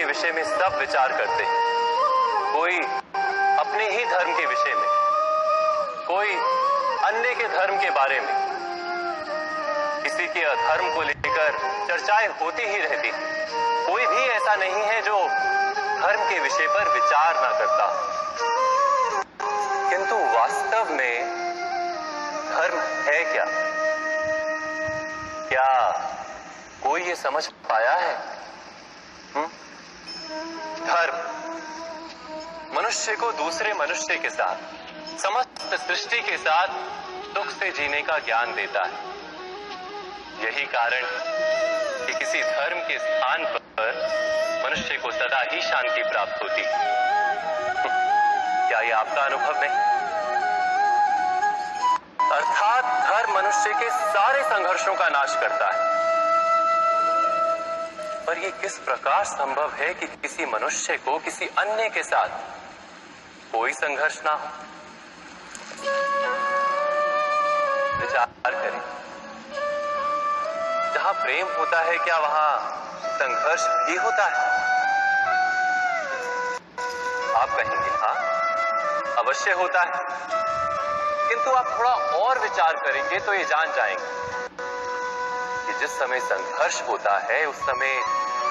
विषय में सब विचार करते हैं, कोई अपने ही धर्म के विषय में, कोई अन्य के धर्म के बारे में। किसी के अधर्म को लेकर चर्चाएं होती ही रहती हैं। कोई भी ऐसा नहीं है जो धर्म के विषय पर विचार ना करता। किंतु वास्तव में धर्म है क्या? क्या कोई ये समझ पाया है? धर्म मनुष्य को दूसरे मनुष्य के साथ, समस्त सृष्टि के साथ सुख से जीने का ज्ञान देता है। यही कारण कि किसी धर्म के स्थान पर मनुष्य को सदा ही शांति प्राप्त होती। क्या ये आपका अनुभव नहीं? अर्थात धर्म मनुष्य के सारे संघर्षों का नाश करता है। पर यह किस प्रकार संभव है कि किसी मनुष्य को किसी अन्य के साथ कोई संघर्ष ना हो? विचार करें, जहां प्रेम होता है क्या वहां संघर्ष भी होता है? आप कहेंगे हाँ, अवश्य होता है। किंतु आप थोड़ा और विचार करेंगे तो ये जान जाएंगे कि जिस समय संघर्ष होता है उस समय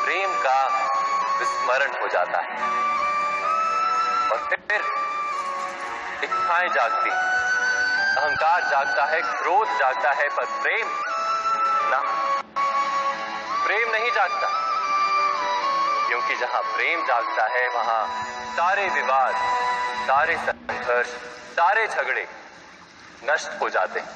प्रेम का विस्मरण हो जाता है और फिर इच्छाएं जागती, अहंकार जागता है, क्रोध जागता है, पर प्रेम ना, प्रेम नहीं जागता। क्योंकि जहां प्रेम जागता है वहां सारे विवाद, सारे संघर्ष, सारे झगड़े नष्ट हो जाते हैं।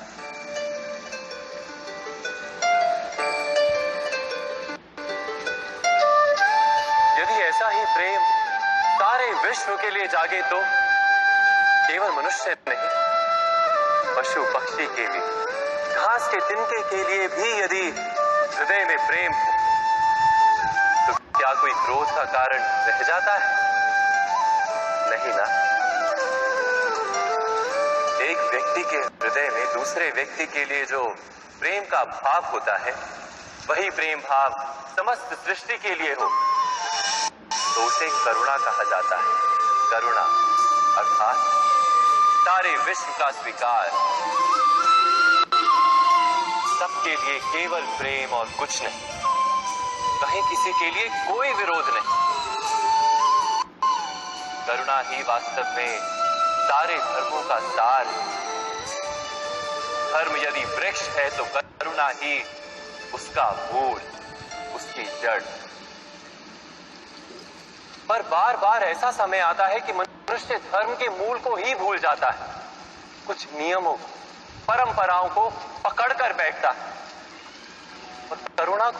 यदि ऐसा ही प्रेम सारे विश्व के लिए जागे तो केवल मनुष्य नहीं, पशु पक्षी के लिए, घास के तिनके के लिए भी यदि हृदय में प्रेम हो तो क्या कोई क्रोध का कारण रह जाता है? नहीं ना। एक व्यक्ति के हृदय में दूसरे व्यक्ति के लिए जो प्रेम का भाव होता है, वही प्रेम भाव समस्त सृष्टि के लिए हो तो उसे करुणा कहा जाता है। करुणा अर्थात सारे विश्व का स्वीकार, सबके लिए केवल प्रेम और कुछ नहीं, कहीं किसी के लिए कोई विरोध नहीं। करुणा ही वास्तव में सारे धर्मों का सार है। धर्म यदि वृक्ष है तो करुणा ही उसका मूल, उसकी जड़। पर बार बार ऐसा समय आता है कि मनुष्य धर्म के मूल को ही भूल जाता है, कुछ नियमों, परंपराओं को पकड़कर बैठता है और करुणा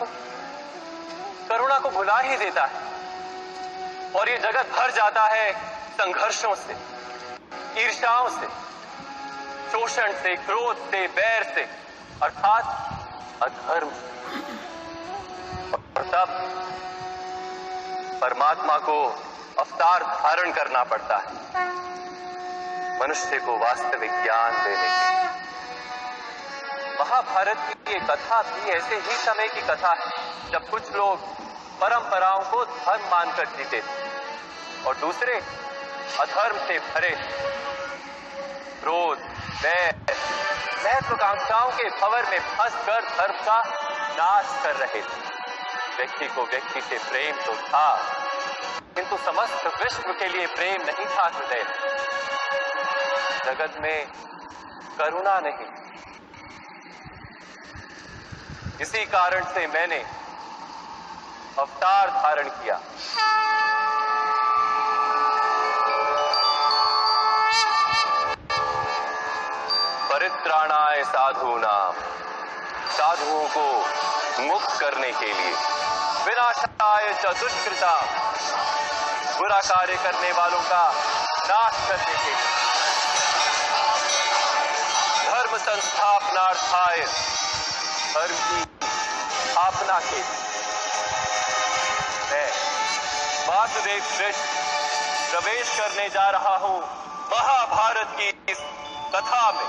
को भुला ही देता है। और ये जगत भर जाता है संघर्षों से, ईर्ष्याओं से, शोषण से, क्रोध से, बैर से, अर्थात अधर्म। और तब परमात्मा को अवतार धारण करना पड़ता है मनुष्य को वास्तविक ज्ञान देने के। महाभारत की ये कथा भी ऐसे ही समय की कथा है जब कुछ लोग परंपराओं को धर्म मानकर जीते थे और दूसरे अधर्म से भरे, क्रोध, बैर, महत्वाकांक्षाओं के भंवर में फंसकर धर्म का नाश कर रहे थे। व्यक्ति को व्यक्ति से प्रेम तो था, किंतु समस्त विश्व के लिए प्रेम नहीं था हृदय में। जगत में करुणा नहीं। इसी कारण से मैंने अवतार धारण किया। परित्राणाय साधूनाम, साधुओं को मुक्त करने के लिए, विनाशाय च दुष्कृताम, बुरा कार्य करने वालों का नाश करने के लिए, धर्म संस्थापनार्थाय, धर्म की स्थापना के लिए मैं वासुदेव कृष्ण प्रवेश करने जा रहा हूं महाभारत की इस कथा में।